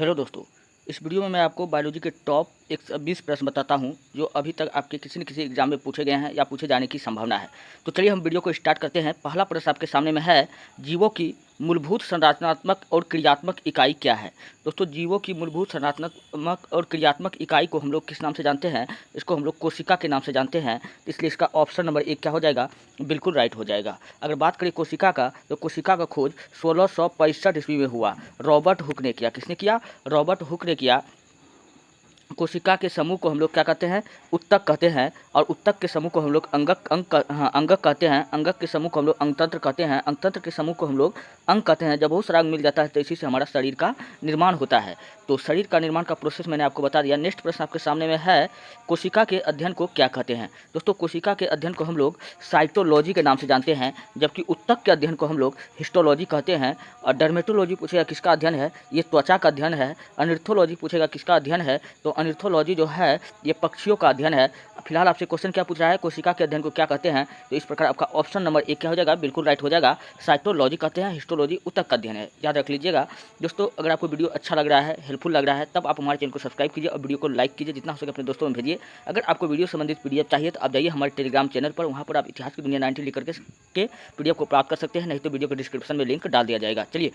Hello दोस्तों, इस video में मैं आपको बायोलॉजी के टॉप 120 प्रश्न बताता हूं जो अभी तक आपके किसी न किसी एग्जाम में पूछे गए हैं या पूछे जाने की संभावना है। तो चलिए हम वीडियो को स्टार्ट करते हैं। पहला प्रश्न आपके सामने में है, जीवों की मूलभूत संरचनात्मक और क्रियात्मक इकाई क्या है। दोस्तों, जीवों की मूलभूत संरचनात्मक और क्रियात्मक इकाई को हम लोग किस नाम से जानते हैं? इसको हम लोग कोशिका के नाम से जानते हैं। इसलिए इसका ऑप्शन नंबर 1 क्या हो जाएगा? बिल्कुल राइट हो जाएगा। अगर बात करें कोशिका का, तो कोशिका का खोज 1665 ईस्वी में हुआ। रॉबर्ट हुक ने किया। किसने किया? रॉबर्ट हुक ने किया। कोशिका के समूह को हम लोग क्या कहते हैं? उत्तक कहते हैं। और उत्तक के समूह को हम लोग अंगक कहते हैं। अंगक के समूह को हम लोग अंगतंत्र कहते हैं। अंगतंत्र के समूह को हम लोग अंग कहते हैं। जब बहुत सारा अंग मिल जाता है तो इसी से हमारा शरीर का निर्माण होता है। तो शरीर का निर्माण का प्रोसेस मैंने आपको बता दिया। नेक्स्ट प्रश्न आपके सामने में है, कोशिका के अध्ययन को क्या कहते हैं? दोस्तों, कोशिका के अध्ययन को हम लोग साइटोलॉजी के नाम से जानते हैं, जबकि उत्तक के अध्ययन को हम लोग हिस्टोलॉजी कहते हैं। और डर्मेटोलॉजी पूछेगा किसका अध्ययन है? ये त्वचा का अध्ययन है। अनिर्थोलॉजी पूछेगा किसका अध्ययन है? तो अनिर्थोलॉजी जो है ये पक्षियों का अध्ययन है। फिलहाल आपसे क्वेश्चन क्या पूछ रहा है? कोशिका के अध्ययन को क्या कहते हैं? तो इस प्रकार आपका ऑप्शन नंबर 1 क्या हो जाएगा? बिल्कुल राइट हो जाएगा। साइटोलॉजी कहते हैं, हिस्टोलॉजी उत्तक का अध्ययन है। याद रख लीजिएगा। दोस्तों, अगर आपको वीडियो अच्छा लग रहा है, हेल्पफुल लग रहा है, तब आप हमारे चैनल को सब्सक्राइब कीजिए और वीडियो को लाइक कीजिए। जितना हो सके अपने दोस्तों में भेजिए। अगर आपको वीडियो संबंधित पीडीएफ चाहिए तो आप जाइए हमारे टेलीग्राम चैनल पर। वहाँ पर आप इतिहास की दुनिया 90 लिख करके पीडीएफ को प्राप्त कर सकते हैं। नहीं तो वीडियो के डिस्क्रिप्शन में लिंक डाल दिया जाएगा। चलिए,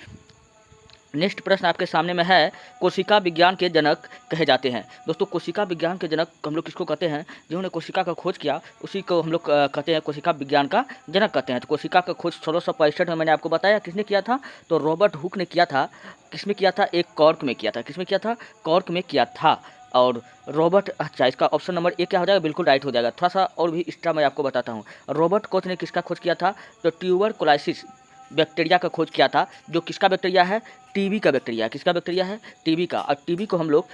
नेक्स्ट प्रश्न आपके सामने में है, कोशिका विज्ञान के जनक कहे जाते हैं। दोस्तों, कोशिका विज्ञान के जनक हम लोग किसको कहते हैं? जिन्होंने कोशिका का खोज किया उसी को हम लोग कहते हैं कोशिका विज्ञान का जनक कहते हैं। तो कोशिका का खोज 1665 में मैंने आपको बताया किसने किया था? तो रॉबर्ट हुक ने किया था। किसमें किया था? एक कॉर्क में किया था। किसमें किया था? कॉर्क में किया था। और रॉबर्ट, अच्छा, इसका ऑप्शन नंबर 1 क्या हो जाएगा? बिल्कुल राइट हो जाएगा। थोड़ा सा और भी एक्स्ट्रा मैं आपको बताता हूँ। रॉबर्ट कोच ने किसका खोज किया था? तो ट्यूबरकुलोसिस बैक्टीरिया का खोज किया था। जो किसका बैक्टीरिया है? टीबी का बैक्टीरिया। किसका बैक्टीरिया है? टीबी का। और टीबी को हम लोग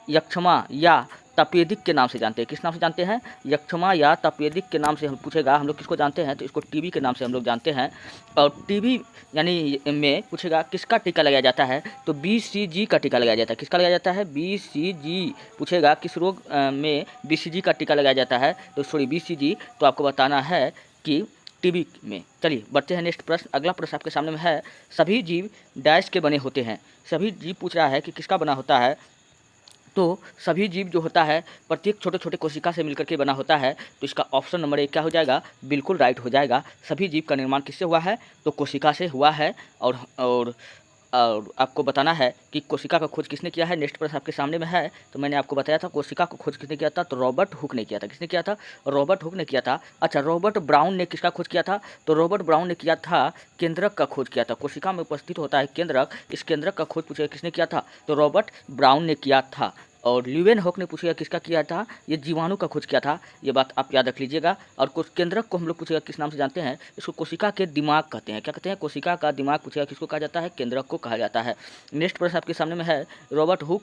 यक्षमा या तपेदिक के नाम से जानते हैं। किस नाम से जानते हैं? यक्षमा या तपेदिक के नाम से हम पूछेगा हम लोग किसको जानते हैं? तो इसको टीबी के नाम से हम लोग जानते हैं। और टीबी यानी में पूछेगा किसका टीका लगाया जाता है? तो BCG का टीका लगाया जाता है। किसका लगाया जाता है? BCG। पूछेगा किस रोग में BCG का टीका लगाया जाता है? तो सॉरी, BCG तो आपको बताना है कि टीबी में। चलिए बढ़ते हैं नेक्स्ट प्रश्न। अगला प्रश्न आपके सामने में है, सभी जीव डैश के बने होते हैं। सभी जीव पूछ रहा है कि किसका बना होता है? तो सभी जीव जो होता है प्रत्येक छोटे छोटे कोशिका से मिलकर के बना होता है। तो इसका ऑप्शन नंबर 1 क्या हो जाएगा? बिल्कुल राइट हो जाएगा। सभी जीव का निर्माण किससे हुआ है? तो कोशिका से हुआ है। और आपको बताना है कि कोशिका का खोज किसने किया है। नेक्स्ट प्रश्न आपके सामने में है। तो मैंने आपको बताया था कोशिका का खोज किसने किया था? तो रॉबर्ट हुक ने किया था। किसने किया था? रॉबर्ट हुक ने किया था। अच्छा, रॉबर्ट ब्राउन ने किसका खोज किया था? तो रॉबर्ट ब्राउन ने किया था केंद्रक का खोज किया था। कोशिका में उपस्थित होता है केंद्रक। इस केंद्रक का खोज पूछेगा किसने किया था? तो रॉबर्ट ब्राउन ने किया था। और ल्यूवेनहॉक ने पूछेगा किसका किया था? ये जीवाणु का खोज किया था। ये बात आप याद रख लीजिएगा। और केंद्रक को हम लोग पूछेगा किस नाम से जानते हैं? इसको कोशिका के दिमाग कहते हैं। क्या कहते हैं? कोशिका का दिमाग पूछेगा किसको कहा जाता है? केंद्रक को कहा जाता है। नेक्स्ट प्रश्न आपके सामने में है, रॉबर्ट हुक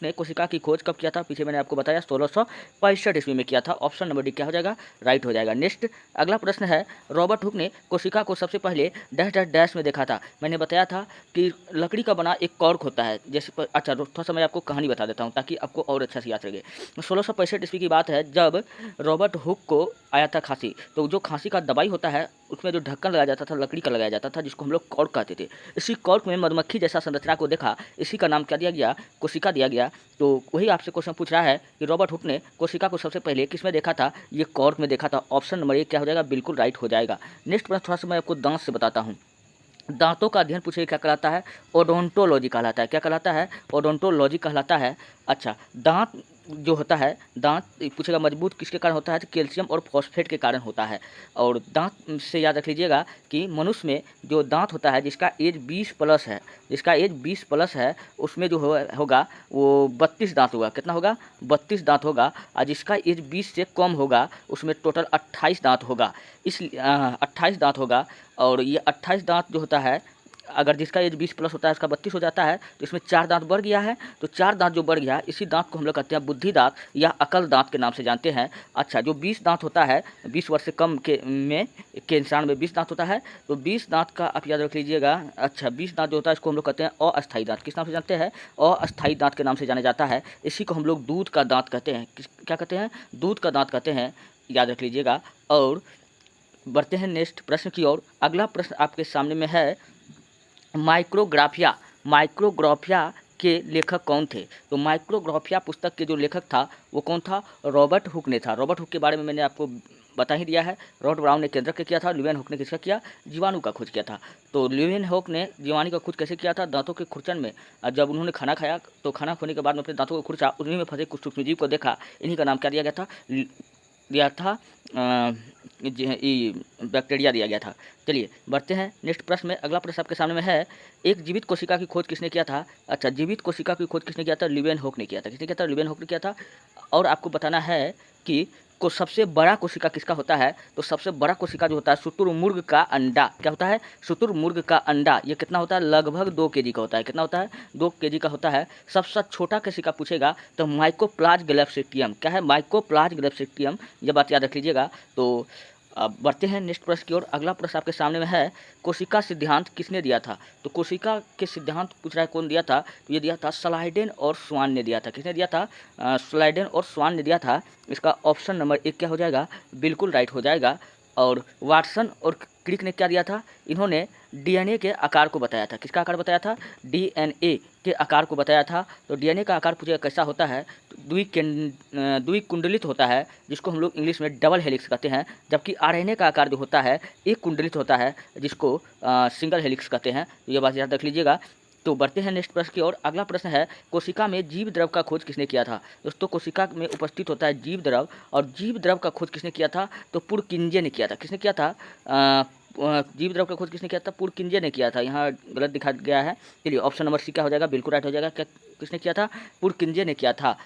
ने कोशिका की खोज कब किया था? पीछे मैंने आपको बताया 1665 ईस्वी में किया था। ऑप्शन नंबर 2 क्या हो जाएगा? राइट हो जाएगा। नेक्स्ट अगला प्रश्न है, रॉबर्ट हुक ने कोशिका को सबसे पहले डैश डैश डैश में देखा था। मैंने बताया था कि लकड़ी का बना एक कॉर्क होता है। जैसे अच्छा, थोड़ा सा मैं आपको कहानी बता देता हूँ ताकि आपको और अच्छा से याद रहे। 1665 ईस्वी की बात है, जब रॉबर्ट हुक को आया था खांसी। तो जो खांसी का दवाई होता है उसमें जो ढक्कन लगाया जाता था लकड़ी का लगाया जाता था, जिसको हम लोग कॉर्क कहते थे। इसी कॉर्क में मधुमक्खी जैसा संरचना को देखा, इसी का नाम क्या दिया गया? कोशिका दिया गया। तो वही आपसे क्वेश्चन पूछ रहा है कि रॉबर्ट हुक ने कोशिका को सबसे पहले किस में देखा था? ये कॉर्क में देखा था। ऑप्शन नंबर 1 क्या हो जाएगा? बिल्कुल राइट हो जाएगा। नेक्स्ट प्रश्न थोड़ा सा मैं आपको दांत से बताता हूँ। दांतों का अध्ययन पूछे क्या कहलाता है? ओडोंटोलॉजी कहलाता है। क्या कहलाता है? ओडोंटोलॉजी कहलाता है। अच्छा, दांत जो होता है, दांत पूछेगा मजबूत किसके कारण होता है? तो कैल्शियम और फॉस्फेट के कारण होता है। और दांत से याद रख लीजिएगा कि मनुष्य में जो दांत होता है जिसका एज 20 प्लस है, उसमें जो होगा वो 32 दांत होगा। कितना होगा? 32 दांत होगा। और जिसका एज 20 से कम होगा उसमें टोटल 28 दांत होगा। 28 दांत होगा। और ये 28 दांत जो होता है, अगर जिसका एज 20 प्लस होता है उसका 32 हो जाता है, तो इसमें 4 दांत बढ़ गया है। तो 4 दांत जो बढ़ गया, इसी दांत को हम लोग कहते हैं बुद्धि दांत या अकल दांत के नाम से जानते हैं। अच्छा, जो 20 दांत होता है, 20 वर्ष से कम के इंसान में 20 दांत होता है। तो 20 दांत का आप याद रख लीजिएगा। अच्छा, 20 दांत जो होता है इसको हम लोग कहते हैं अस्थायी दांत। किस नाम से जानते हैं? अस्थायी दांत के नाम से जाना जाता है। इसी को हम लोग दूध का दांत कहते हैं। क्या कहते हैं? दूध का दांत कहते हैं। याद रख लीजिएगा। और बढ़ते हैं नेक्स्ट प्रश्न की ओर। अगला प्रश्न आपके सामने में है, माइक्रोग्राफिया माइक्रोग्राफिया के लेखक कौन थे? तो माइक्रोग्राफिया पुस्तक के जो लेखक था वो कौन था? रॉबर्ट हुक ने था। रॉबर्ट हुक के बारे में मैंने आपको बता ही दिया है। रॉड ब्राउन ने केंद्रक का किया था, ल्यूवेन हुक ने किसका किया? जीवाणु का खोज किया था। तो ल्यूवेन हुक ने जीवाणु का खोज कैसे किया था? दांतों के खुरचन में जब उन्होंने खाना खाया तो खाना खाने के बाद में अपने दांतों को खुरचा, उन्हीं में फंसे कुछ सूक्ष्मजीव को देखा, इन्हीं का नाम क्या दिया गया था? दिया था बैक्टीरिया दिया गया था। चलिए बढ़ते हैं नेक्स्ट प्रश्न में। अगला प्रश्न आपके सामने में है, एक जीवित कोशिका की खोज किसने किया था? अच्छा, जीवित कोशिका की खोज किसने किया था? ल्यूवेन हुक ने किया था। किसने किया था? ल्यूवेन हुक ने किया था। और आपको बताना है कि को सबसे बड़ा कोशिका किसका होता है? तो सबसे बड़ा कोशिका जो होता है शुतुरमुर्ग का अंडा। क्या होता है? शुतुरमुर्ग का अंडा। ये कितना होता है? लगभग 2 केजी का होता है। कितना होता है? 2 केजी का होता है। सबसे छोटा कोशिका पूछेगा तो माइकोप्लाज गैलेप्सिटियम। क्या है? माइकोप्लाज गैलेप्सिटियम। ये बात याद रख लीजिएगा। तो अब बढ़ते हैं नेक्स्ट प्रश्न की ओर। अगला प्रश्न आपके सामने में है, कोशिका सिद्धांत किसने दिया था? तो कोशिका के सिद्धांत पूछ रहा है कौन दिया था? तो ये दिया था स्लाइडेन और स्वान ने दिया था। किसने दिया था? स्लाइडेन और स्वान ने दिया था। इसका ऑप्शन नंबर 1 क्या हो जाएगा? बिल्कुल राइट हो जाएगा। और वाटसन और क्रिक ने क्या दिया था? इन्होंने डीएनए के आकार को बताया था। किसका आकार बताया था? डीएनए के आकार को बताया था। तो डीएनए का आकार पूछेगा कैसा होता है? तो द्विकुंडलित होता है, जिसको हम लोग इंग्लिश में डबल हेलिक्स कहते हैं। जबकि आरएनए का आकार जो होता है एक कुंडलित होता है, जिसको सिंगल हेलिक्स कहते हैं। तो ये बात याद रख लीजिएगा। तो बढ़ते हैं नेक्स्ट प्रश्न की ओर। अगला प्रश्न है, कोशिका में जीव द्रव का खोज किसने किया था? दोस्तों कोशिका में उपस्थित होता है जीव द्रव, और जीव द्रव का खोज किसने किया था? तो पुरकिंजे ने किया था। किसने किया था? जीव द्रव का खोज किसने किया था? पुरकिंजे ने किया था। यहाँ गलत दिखा गया है। चलिए ऑप्शन नंबर सी क्या हो जाएगा? बिल्कुल राइट हो जाएगा। क्या किसने किया था? पुरकिंजे ने किया था।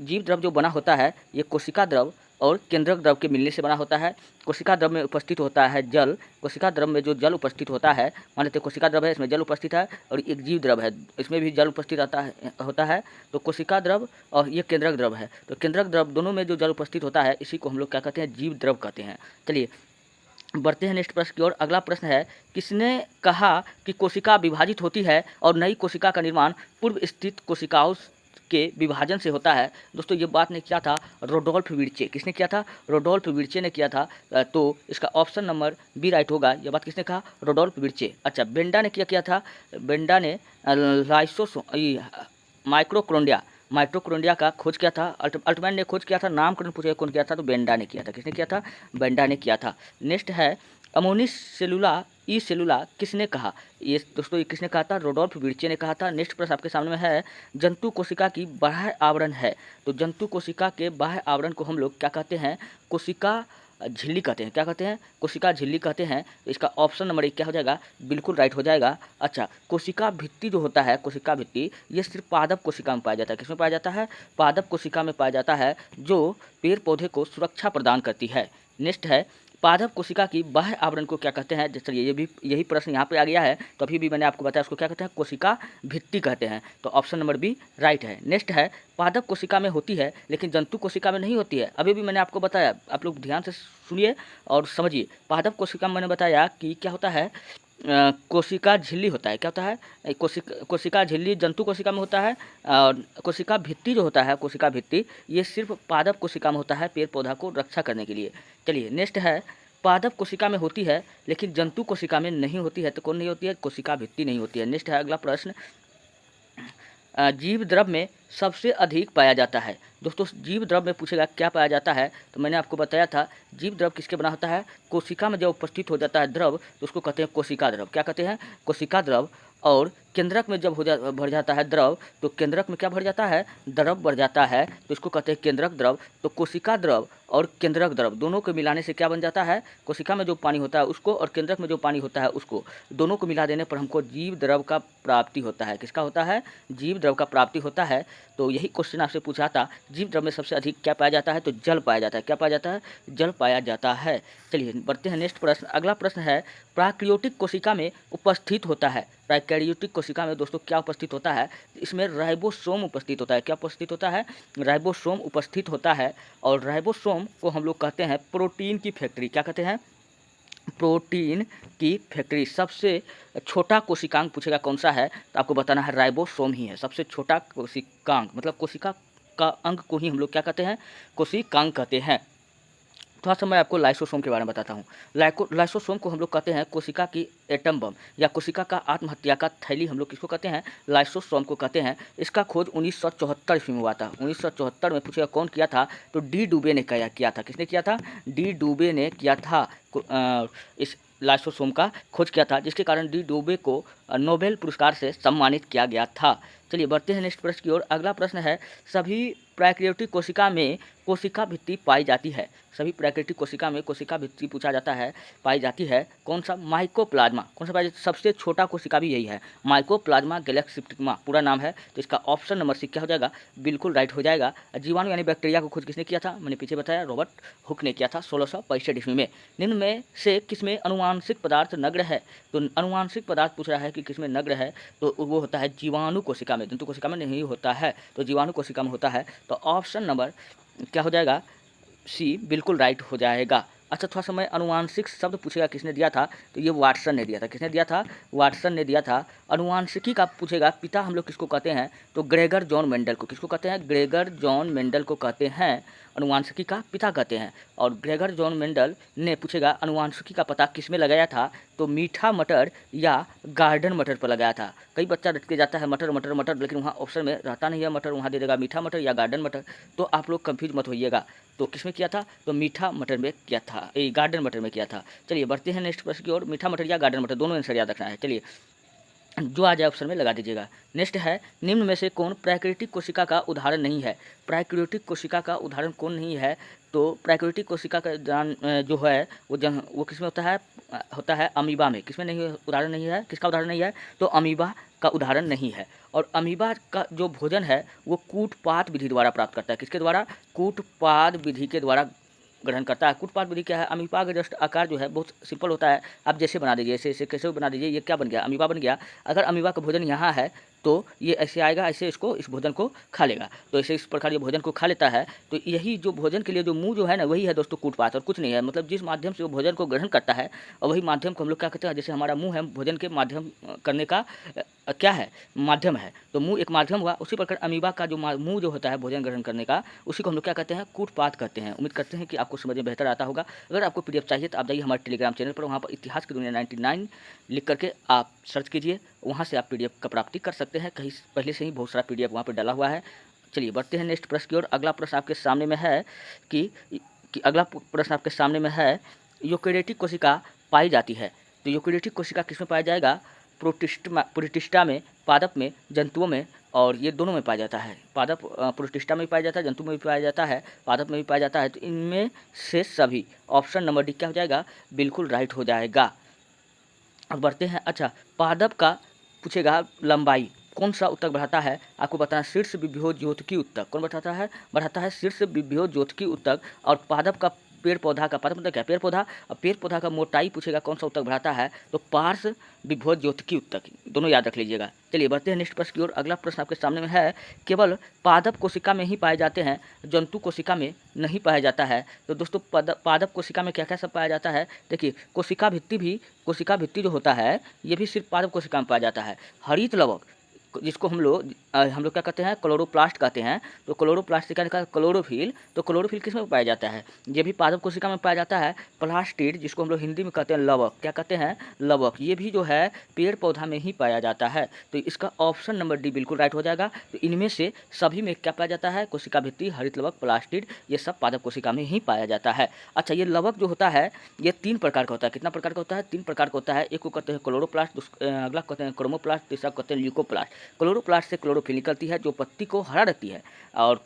जीव द्रव जो बना होता है ये कोशिका द्रव और केंद्रक द्रव के मिलने से बना होता है। कोशिका द्रव में उपस्थित होता है जल। कोशिका द्रव में जो जल उपस्थित होता है, मान लेते हैं कोशिका द्रव है, इसमें जल उपस्थित है, और एक जीव द्रव है, इसमें भी जल उपस्थित होता है। तो कोशिका द्रव और ये केंद्रक द्रव है। तो केंद्रक द्रव दोनों में जो जल उपस्थित होता है, इसी को हम लोग क्या कहते हैं? जीव द्रव कहते हैं। चलिए बढ़ते हैं नेक्स्ट प्रश्न की ओर। अगला प्रश्न है, किसने कहा कि कोशिका विभाजित होती है और नई कोशिका का निर्माण पूर्व स्थित कोशिकाओं के विभाजन से होता है? दोस्तों ये बात ने किया था रोडोल्फ विर्चे। किसने किया था? रोडोल्फ विर्चे ने किया था। तो इसका ऑप्शन नंबर बी राइट होगा। ये बात किसने कहा? रोडोल्फ विर्चे। अच्छा, बेंडा ने क्या किया था? बेंडा ने माइक्रोक्रोंडिया का खोज किया था। अल्टमैन ने खोज किया था। नामकरण पूछा कौन किया था? तो बेंडा ने किया था। किसने किया था? बेंडा ने किया था। नेक्स्ट है, अमोनिस सेलुला ई सेलुला किसने कहा? ये दोस्तों ये किसने कहा था? रोडोल्फ विर्चे ने कहा था। नेक्स्ट प्रश्न आपके सामने में है, जंतु कोशिका की बाह्य आवरण है। तो जंतु कोशिका के बाह्य आवरण को हम लोग क्या कहते हैं? कोशिका झिल्ली कहते हैं। क्या कहते हैं? कोशिका झिल्ली कहते हैं। तो इसका ऑप्शन नंबर 1 क्या हो जाएगा? बिल्कुल राइट हो जाएगा। अच्छा, कोशिका भित्ति जो होता है, कोशिका भित्ति, ये सिर्फ पादप कोशिका में पाया जाता है। किसमें पाया जाता है? पादप कोशिका में पाया जाता है, जो पेड़ पौधे को सुरक्षा प्रदान करती है। नेक्स्ट है, पादप कोशिका की बाह्य आवरण को क्या कहते हैं? चलिए ये भी यही प्रश्न यहाँ पे आ गया है, तो अभी भी मैंने आपको बताया उसको क्या कहते हैं? कोशिका भित्ति कहते हैं। तो ऑप्शन नंबर बी राइट है। नेक्स्ट है, पादप कोशिका में होती है लेकिन जंतु कोशिका में नहीं होती है। अभी भी मैंने आपको बताया, आप लोग ध्यान से सुनिए और समझिए। पादप कोशिका में मैंने बताया कि क्या होता है? कोशिका झिल्ली होता है। क्या होता है? कोशिका झिल्ली जंतु कोशिका में होता है। और कोशिका भित्ति जो होता है, कोशिका भित्ति, ये सिर्फ पादप कोशिका में होता है, पेड़ पौधा को रक्षा करने के लिए। चलिए नेक्स्ट है, पादप कोशिका में होती है लेकिन जंतु कोशिका में नहीं होती है। तो कौन नहीं होती है? कोशिका भित्ति नहीं होती है। नेक्स्ट है अगला प्रश्न, जीव द्रव में सबसे अधिक पाया जाता है। दोस्तों जीव द्रव में पूछेगा क्या पाया जाता है? तो मैंने आपको बताया था जीव द्रव किसके बना होता है? कोशिका में जब उपस्थित हो जाता है द्रव तो उसको कहते हैं कोशिका द्रव। क्या कहते हैं? कोशिका द्रव। और केंद्रक में जब भर जाता है द्रव, तो केंद्रक में क्या भर जाता है? द्रव भर जाता है, तो इसको कहते हैं केंद्रक द्रव। तो कोशिका द्रव और केंद्रक द्रव दोनों को मिलाने से क्या बन जाता है? कोशिका में जो पानी होता है उसको और केंद्रक में जो पानी होता है उसको, दोनों को मिला देने पर हमको जीव द्रव का प्राप्ति होता है। किसका होता है? जीव द्रव का प्राप्ति होता है। तो यही क्वेश्चन आपसे पूछा था, जीव द्रव में सबसे अधिक क्या पाया जाता है? तो जल पाया जाता है। क्या पाया जाता है? जल पाया जाता है। चलिए बढ़ते हैं नेक्स्ट प्रश्न। अगला प्रश्न है, प्राक्रियोटिक कोशिका में उपस्थित होता है। प्राक्रियोटिक कोशिका में दोस्तों क्या उपस्थित होता है? इसमें राइबोसोम उपस्थित होता है। क्या उपस्थित होता है? राइबोसोम उपस्थित होता है। और राइबोसोम को हम लोग कहते हैं प्रोटीन की फैक्ट्री। क्या कहते हैं? प्रोटीन की फैक्ट्री। सबसे छोटा कोशिकांग पूछेगा कौन सा है, तो आपको बताना है राइबोसोम ही है। सबसे छोटा कोशिकांग मतलब कोशिका का अंग को ही हम लोग क्या कहते हैं? कोशिकांग कहते हैं। थोड़ा सा मैं आपको लाइसोसोम के बारे में बताता हूँ। लाइसोसोम को हम लोग कहते हैं कोशिका की एटम बम या कोशिका का आत्महत्या का थैली, हम लोग किसको कहते हैं, लाइसोसोम को कहते हैं। इसका खोज 1974 ईस्वी में हुआ था। 1974 में पूछेगा कौन किया था, तो डी डुबे ने किया था। किसने किया था, डी डुबे ने किया था। इस लाइसोसोम का खोज किया था, जिसके कारण डी डुबे को नोबेल पुरस्कार से सम्मानित किया गया था। चलिए बढ़ते हैं नेक्स्ट प्रश्न की ओर। अगला प्रश्न है, सभी प्राकृतिक कोशिका में कोशिका भित्ति पाई जाती है। सभी प्राकृतिक कोशिका में कोशिका भित्ति पूछा जाता है, पाई जाती है। कौन सा, माइकोप्लाज्मा। कौन सा पाई जाती है, सबसे छोटा कोशिका भी यही है, माइकोप्लाज्मा गैलेक्सिप्टिकमा पूरा नाम है। तो इसका ऑप्शन नंबर सी क्या हो जाएगा, बिल्कुल राइट हो जाएगा। जीवाणु यानी बैक्टीरिया को खोज किसने किया था, मैंने पीछे बताया, रॉबर्ट हुक ने किया था 1665 ईस्वी में। निम्न में से किसमें अनुवांशिक पदार्थ नग्न है, तो अनुवांशिक पदार्थ पूछ रहा है कि किसमें नग्न है, तो वो होता है जीवाणु कोशिका में, जंतु कोशिका में नहीं होता है, तो जीवाणु कोशिका में होता है। तो ऑप्शन नंबर क्या हो जाएगा, सी बिल्कुल राइट हो जाएगा। अच्छा थोड़ा सा मैं अनुवांशिक शब्द पूछेगा किसने दिया था, तो ये वाटसन ने दिया था। किसने दिया था, वाटसन ने दिया था। अनुवांशिकी का पूछेगा पिता हम लोग किसको कहते हैं, तो ग्रेगर जॉन मेंडल को। किसको कहते हैं, ग्रेगर जॉन मेंडल को कहते हैं, अनुवांशिकी का पिता कहते हैं। और ग्रेगर जॉन मेंडल ने पूछेगा अनुवांशिकी का पता किसमें लगाया था, तो मीठा मटर या गार्डन मटर पर लगाया था। कई बच्चा रट के जाता है मटर मटर मटर, लेकिन वहाँ ऑप्शन में रहता नहीं है मटर, वहाँ दे देगा मीठा मटर या गार्डन मटर, तो आप लोग कंफ्यूज मत होइएगा। तो किसमें किया था, तो मीठा मटर में किया था, गार्डन मटर में किया था। चलिए बढ़ते हैं नेक्स्ट प्रश्न की ओर। मीठा मटर या गार्डन मटर दोनों आंसर याद रखना है। चलिए जो आ जाए ऑप्शन में लगा दीजिएगा। नेक्स्ट है, निम्न में से कौन प्राकृतिक कोशिका का उदाहरण नहीं है। प्राकृतिक कोशिका का उदाहरण कौन नहीं है, तो प्राकृतिक कोशिका का जो है वो किसमें होता है अमीबा में। किसमें नहीं, उदाहरण नहीं है, किसका उदाहरण नहीं है, तो अमीबा का उदाहरण नहीं है। और अमीबा का जो भोजन है वो कूटपात विधि द्वारा प्राप्त करता है। किसके द्वारा, कूटपात विधि के द्वारा ग्रहण करता है। कूटपात विधि क्या है, अमीबा का जस्ट आकार जो है बहुत सिंपल होता है। आप जैसे बना दीजिए, ऐसे कैसे बना दीजिए, ये क्या बन गया, अमीबा बन गया। अगर अमीबा का भोजन यहाँ है तो ये ऐसे आएगा, ऐसे इस भोजन को खा लेगा। तो ऐसे इस प्रकार ये भोजन को खा लेता है। तो यही जो भोजन के लिए जो मुंह जो है ना, वही है दोस्तों कूटपात, और कुछ नहीं है। मतलब जिस माध्यम से वो भोजन को ग्रहण करता है, और वही माध्यम को हम लोग क्या कहते हैं, जैसे हमारा मुंह है भोजन के माध्यम करने का क्या है, माध्यम है। तो मुंह एक माध्यम हुआ, उसी प्रकार अमीबा का जो मुंह जो होता है भोजन ग्रहण करने का, उसी को हम लोग क्या कहते हैं, कूटपात कहते हैं। उम्मीद करते हैं कि आपको समझ में बेहतर आता होगा। अगर आपको पीडीएफ चाहिए तो आप जाइए हमारे टेलीग्राम चैनल पर, वहाँ पर इतिहास की दुनिया 99 लिख करके आप सर्च कीजिए, वहाँ से आप पीडीएफ का प्राप्ति कर सकते हैं। कहीं पहले से ही बहुत सारा पीडीएफ वहाँ पर डाला हुआ है। चलिए बढ़ते हैं नेक्स्ट प्रश्न की ओर। अगला प्रश्न आपके सामने में है कि अगला प्रश्न आपके सामने में है, यूकेरियोटिक कोशिका पाई जाती है। तो यूकेरियोटिक कोशिका किसमें पाया जाएगा, प्रोटिस्टा में, पादप में, जंतुओं में, और ये दोनों में पाया जाता है। पादप प्रोटिस्टा में भी पाया जाता है, जंतु में भी पाया जाता है, पादप में भी पाया जाता है। तो इनमें से सभी, ऑप्शन नंबर डी क्या हो जाएगा, बिल्कुल राइट हो जाएगा। अब बढ़ते हैं। अच्छा पादप का पूछेगा लंबाई कौन सा ऊतक बढ़ाता है, आपको बताना शीर्ष विभ्योज ज्योतकी ऊतक। कौन बढ़ाता है, बढ़ाता है शीर्ष विभ्योज ज्योतकी ऊतक। और पादप का, पेड़ पौधा का, पादप मतलब क्या, पेड़ पौधा, और पेड़ पौधा का मोटाई पूछेगा कौन सा ऊतक बढ़ाता है, तो पार्श्व विभ्योज ज्योतकी ऊतक, दोनों याद रख लीजिएगा। चलिए बढ़ते हैं नेक्स्ट प्रश्न की ओर। अगला प्रश्न आपके सामने में है, केवल पादप कोशिका में ही पाए जाते हैं, जंतु कोशिका में नहीं पाया जाता है। तो दोस्तों पादप कोशिका में क्या क्या सब पाया जाता है, देखिए कोशिका भित्ति जो होता है ये भी सिर्फ पादप कोशिका में पाया जाता है। हरित लवक जिसको हम लोग क्या कहते हैं, क्लोरोप्लास्ट कहते हैं। तो क्लोरोप्लास्ट से क्या निकला, क्लोरोफिल। तो क्लोरोफिल किस में पाया जाता है, ये भी पादप कोशिका में पाया जाता है। प्लास्टिड जिसको हम लोग हिंदी में कहते हैं लवक, क्या कहते हैं, लवक, ये भी जो है पेड़ पौधा में ही पाया जाता है। तो इसका ऑप्शन नंबर डी बिल्कुल राइट हो जाएगा। तो इनमें से सभी में क्या पाया जाता है, कोशिका भित्ति, हरित लवक, प्लास्टिड, ये सब पादप कोशिका में ही पाया जाता है। अच्छा ये लवक जो होता है ये 3 प्रकार का होता है। कितना प्रकार का होता है, 3 प्रकार का होता है। एक को कहते हैं क्लोरोप्लास्ट, अगला कहते हैं क्रोमोप्लास्ट, तीसरा कहते हैं ल्यूकोप्लास्ट। क्लोरोप्लास्ट से क्लोरोफिल निकलती है जो पत्ती को हरा रखती है, और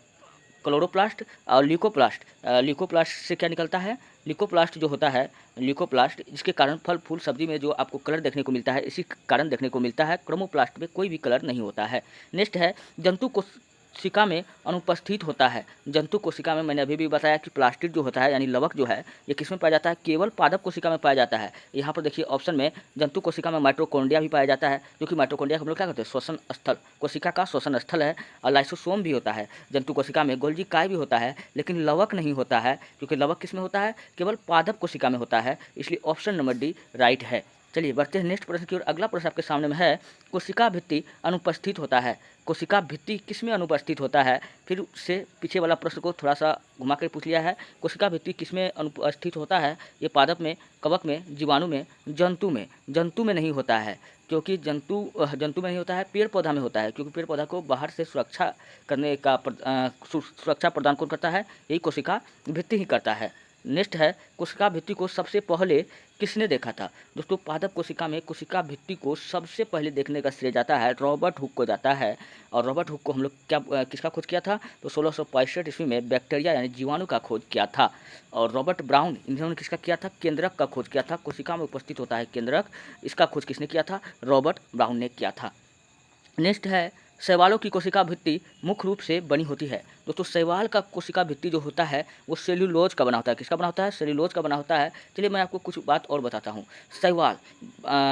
क्लोरोप्लास्ट और ल्यूकोप्लास्ट से क्या निकलता है, ल्यूकोप्लास्ट जो होता है, ल्यूकोप्लास्ट जिसके कारण फल फूल सब्जी में जो आपको कलर देखने को मिलता है, इसी कारण देखने को मिलता है। क्रोमोप्लास्ट में कोई भी कलर नहीं होता है। नेक्स्ट है जंतु कोशिका में अनुपस्थित होता है। जंतु कोशिका में मैंने अभी भी बताया कि प्लास्टिड जो होता है यानी लवक जो है ये किस में पाया जाता है, केवल पादप कोशिका में पाया जाता है। यहाँ पर देखिए ऑप्शन में जंतु कोशिका में माइटोकॉन्ड्रिया भी पाया जाता है, जो कि माइटोकॉन्ड्रिया हम लोग क्या कहते हैं, श्वसन स्थल, कोशिका का श्वसन स्थल है। और लाइसोसोम भी होता है जंतु कोशिका में, गोल्जी काय भी होता है, लेकिन लवक नहीं होता है, क्योंकि लवक किस में होता है, केवल पादप कोशिका में होता है। इसलिए ऑप्शन नंबर डी राइट है। चलिए बढ़ते हैं नेक्स्ट प्रश्न की ओर। अगला प्रश्न आपके सामने में है, कोशिका भित्ति अनुपस्थित होता है। कोशिका भित्ति किस में अनुपस्थित होता है? फिर से पीछे वाला प्रश्न को थोड़ा सा घुमा कर पूछ लिया है। कोशिका भित्ति किस में अनुपस्थित होता है? ये पादप में, कवक में, जीवाणु में, जंतु में। जंतु में नहीं होता है, क्योंकि जंतु में नहीं होता है, पेड़ पौधा में होता है, क्योंकि पेड़ पौधा को बाहर से सुरक्षा करने का सुरक्षा प्रदान कौन करता है? यही कोशिका भित्ति ही करता है। नेक्स्ट है, कोशिका भित्ति को सबसे पहले किसने देखा था? दोस्तों पादप कोशिका में कोशिका भित्ति को सबसे पहले देखने का श्रेय जाता है रॉबर्ट हुक को जाता है। और रॉबर्ट हुक को हम लोग किसका खोज किया था? तो 1665 ईस्वी में बैक्टीरिया यानी जीवाणु का खोज किया था। और रॉबर्ट ब्राउन, इन्होंने किसका किया था? केंद्रक का खोज किया था। कोशिका में उपस्थित होता है केंद्रक, इसका खोज किसने किया था? रॉबर्ट ब्राउन ने किया था। नेक्स्ट है, शैवालों की कोशिका भित्ति मुख्य रूप से बनी होती है। दोस्तों शैवाल का कोशिका भित्ति जो होता है वो सेल्यूलोज का बना होता है। किसका बना होता है? सेल्यूलोज का बना होता है। चलिए मैं आपको कुछ बात और बताता हूँ।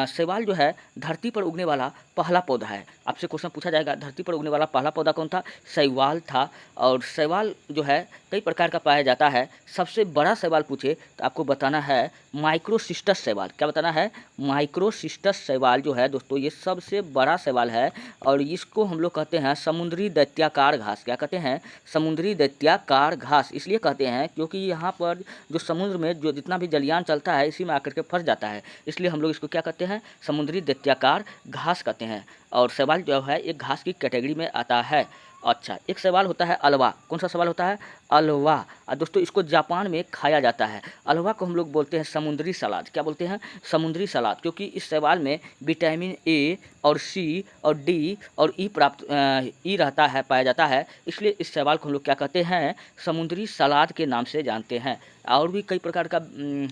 शैवाल जो है धरती पर उगने वाला पहला पौधा है। आपसे क्वेश्चन पूछा जाएगा धरती पर उगने वाला पहला पौधा कौन था? शैवाल था। और शैवाल जो है कई प्रकार का पाया जाता है। सबसे बड़ा शैवाल पूछे तो आपको बताना है माइक्रोसिस्टस शैवाल। क्या बताना है? माइक्रोसिस्टस शैवाल जो है दोस्तों ये सबसे बड़ा शैवाल है। और इसको हम लोग कहते हैं समुद्री दैत्याकार घास। क्या कहते हैं? समुद्री दैत्याकार घास। इसलिए कहते हैं क्योंकि यहाँ पर जो समुद्र में जो जितना भी जलयान चलता है इसी में आकर के फंस जाता है, इसलिए हम लोग इसको क्या कहते हैं? समुद्री दैत्याकार घास कहते हैं। और शैवाल जो है एक घास की कैटेगरी में आता है। अच्छा, एक सवाल होता है अलवा। कौन सा सवाल होता है? अलवा। और दोस्तों इसको जापान में खाया जाता है। अलवा को हम लोग बोलते हैं समुद्री सलाद। क्या बोलते हैं? समुद्री सलाद, क्योंकि इस सवाल में विटामिन ए और सी और डी और ई रहता है, पाया जाता है, इसलिए इस सवाल को हम लोग क्या कहते हैं? समुद्री सलाद के नाम से जानते हैं। और भी कई प्रकार का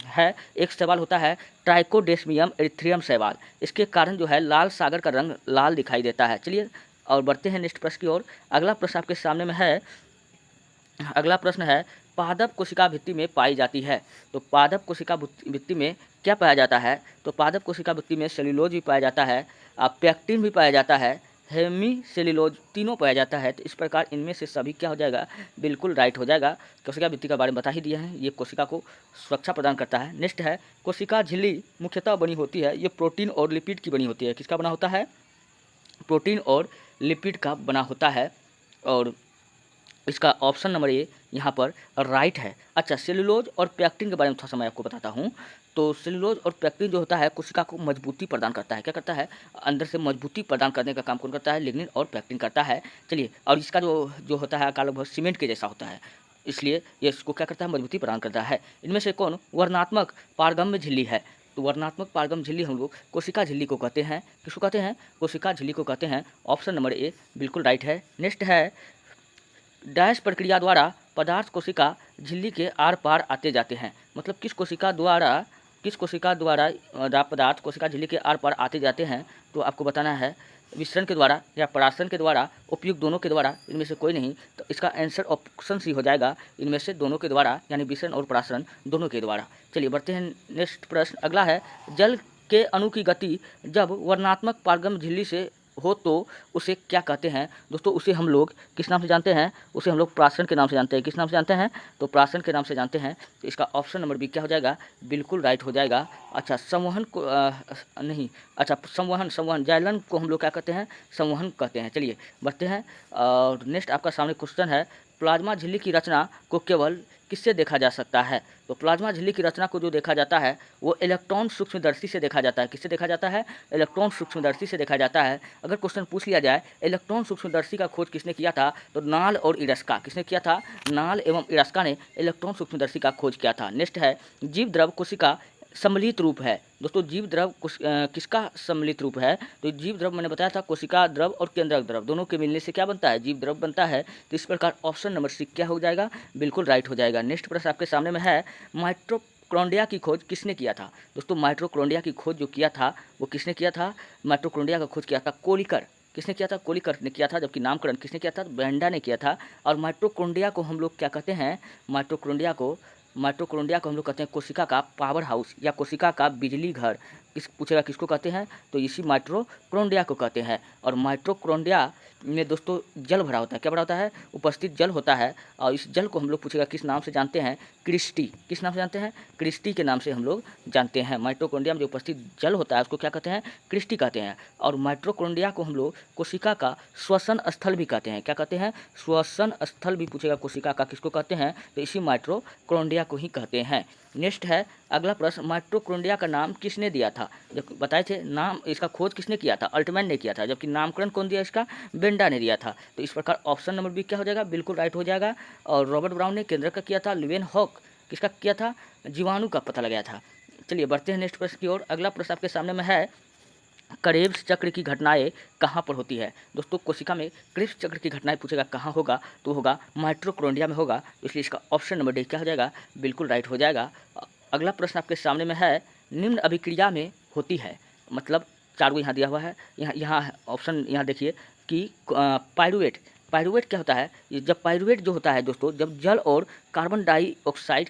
है। एक सवाल होता है ट्राइकोडेस्मियम एरिथ्रियम सवाल। इसके कारण जो है लाल सागर का रंग लाल दिखाई देता है। चलिए और बढ़ते हैं नेक्स्ट प्रश्न की ओर। अगला प्रश्न आपके सामने में है। अगला प्रश्न है, पादप कोशिका भित्ति में पाई जाती है। तो पादप कोशिका भित्ति में क्या पाया जाता है? तो पादप कोशिका भित्ति में सेल्यूलोज भी पाया जाता है, पेक्टिन भी पाया जाता है, हेमी सेल्यूलोज तीनों पाया जाता है। तो इस प्रकार इनमें से सभी क्या हो जाएगा? बिल्कुल राइट हो जाएगा। कोशिका भित्ति के बारे में बता ही दिया है, ये कोशिका को सुरक्षा प्रदान करता है। नेक्स्ट है, कोशिका झिल्ली मुख्यतः बनी होती है, ये प्रोटीन और लिपिड की बनी होती है। किसका बना होता है? प्रोटीन और लिपिड का बना होता है। और इसका ऑप्शन नंबर ए यहाँ पर राइट है। अच्छा, सेल्यूलोज और पेक्टिन के बारे में थोड़ा सा मैं आपको बताता हूँ। तो सेल्यूलोज और पेक्टिन जो होता है कोशिका को मजबूती प्रदान करता है। क्या करता है? अंदर से मजबूती प्रदान करने का काम कौन करता है? लिग्निन और पेक्टिन करता है। चलिए, और इसका जो होता है आकार लगभग सीमेंट के जैसा होता है, इसलिए ये इसको क्या करता है? मजबूती प्रदान करता है। इनमें से कौन वर्णात्मक पारगम्य झिल्ली है? तो वर्णात्मक पारगम झिल्ली हम लोग कोशिका झिल्ली को कहते हैं। किसको कहते हैं? कोशिका झिल्ली को कहते हैं। ऑप्शन नंबर ए बिल्कुल राइट है। नेक्स्ट है, डैश प्रक्रिया द्वारा पदार्थ कोशिका झिल्ली के आर पार आते जाते हैं। मतलब किस कोशिका द्वारा पदार्थ कोशिका झिल्ली के आर पार आते जाते हैं? तो आपको बताना है विसरण के द्वारा या परासरण के द्वारा, उपयुक्त दोनों के द्वारा, इनमें से कोई नहीं। तो इसका आंसर ऑप्शन सी हो जाएगा, इनमें से दोनों के द्वारा, यानी विसरण और परासरण दोनों के द्वारा। चलिए बढ़ते हैं नेक्स्ट प्रश्न। अगला है, जल के अणु की गति जब वर्णात्मक पारगम झिल्ली से हो तो उसे क्या कहते हैं? दोस्तों उसे हम लोग किस नाम से जानते हैं? उसे हम लोग प्रासरण के नाम से जानते हैं। किस नाम से जानते हैं? तो प्रासरण के नाम से जानते हैं। तो इसका ऑप्शन नंबर बी क्या हो जाएगा? बिल्कुल राइट हो जाएगा। अच्छा, संवहन को नहीं, अच्छा संवहन जाइलन को हम लोग क्या कहते हैं? संवहन कहते हैं। चलिए बढ़ते हैं। और नेक्स्ट आपका सामने क्वेश्चन है, प्लाज्मा झिल्ली की रचना को केवल किससे देखा जा सकता है? तो प्लाज्मा झिल्ली की रचना को जो देखा जाता है वो इलेक्ट्रॉन सूक्ष्मदर्शी से देखा जाता है। किससे देखा जाता है? इलेक्ट्रॉन सूक्ष्मदर्शी से देखा जाता है। अगर क्वेश्चन पूछ लिया जाए इलेक्ट्रॉन सूक्ष्मदर्शी का खोज किसने किया था? तो नाल और इरस्का। किसने किया था? नाल एवं इरस्का ने इलेक्ट्रॉन सूक्ष्मदर्शी का खोज किया था। नेक्स्ट है, जीव द्रव कोशिका सम्मिलित रूप है। दोस्तों जीव द्रव किसका सम्मिलित रूप है? तो जीव द्रव मैंने बताया था कोशिका द्रव और केंद्रक द्रव दोनों के मिलने से क्या बनता है? जीव द्रव बनता है। तो इस प्रकार ऑप्शन नंबर सी क्या हो जाएगा? बिल्कुल राइट हो जाएगा। नेक्स्ट प्रश्न आपके सामने में है, माइटोकॉन्ड्रिया की खोज किसने किया था? दोस्तों माइटोकॉन्ड्रिया की खोज जो किया था वो किसने किया था? माइटोकॉन्ड्रिया का खोज किया था कोलिकर। किसने किया था? कोलिकर ने किया था। जबकि नामकरण किसने किया था? बेंडा ने किया था। और माइटोकॉन्ड्रिया को हम लोग क्या कहते हैं? माइटोकॉन्ड्रिया को हम लोग कहते हैं कोशिका का पावर हाउस या कोशिका का बिजली घर। किस पूछेगा किसको कहते हैं? तो इसी माइटोकॉन्ड्रिया को कहते हैं। और माइटोकॉन्ड्रिया में दोस्तों जल भरा होता है। क्या भरा होता है? उपस्थित जल होता है। और इस जल को हम लोग पूछेगा किस नाम से जानते हैं? क्रिस्टी। किस नाम से जानते हैं? क्रिस्टी के नाम से हम लोग जानते हैं। माइटोकॉन्ड्रिया में जो उपस्थित जल होता है उसको क्या कहते हैं? क्रिस्टी कहते हैं। और माइटोकॉन्ड्रिया को हम लोग कोशिका का श्वसन स्थल भी कहते हैं। क्या कहते हैं? श्वसन स्थल भी पूछेगा कोशिका का किसको कहते हैं? तो इसी माइटोकॉन्ड्रिया को ही कहते हैं। नेक्स्ट है अगला प्रश्न, माइटोकॉन्ड्रिया का नाम किसने दिया था? जब बताए थे नाम, इसका खोज किसने किया था? अल्टमैन ने किया था, जबकि नामकरण कौन दिया इसका? बेंडा ने दिया था। तो इस प्रकार ऑप्शन नंबर बी क्या हो जाएगा? बिल्कुल राइट हो जाएगा। और रॉबर्ट ब्राउन ने केंद्र का किया था। ल्यूवेनहॉक किसका किया था? जीवाणु का पता लगाया था। चलिए बढ़ते हैं नेक्स्ट प्रश्न की ओर। अगला प्रश्न आपके सामने में है, क्रेब्स चक्र की घटनाएं कहाँ पर होती है? दोस्तों कोशिका में क्रेब्स चक्र की घटनाएं पूछेगा कहाँ होगा? तो होगा माइटोकॉन्ड्रिया में होगा। तो इसलिए इसका ऑप्शन नंबर डी क्या हो जाएगा? बिल्कुल राइट हो जाएगा। अगला प्रश्न आपके सामने में है, निम्न अभिक्रिया में होती है, मतलब चारों यहाँ दिया हुआ है। यहाँ ऑप्शन यहाँ देखिए कि पाइरुवेट। पाइरुवेट क्या होता है? जब पाइरुवेट जो होता है दोस्तों, जब जल और कार्बन डाइऑक्साइड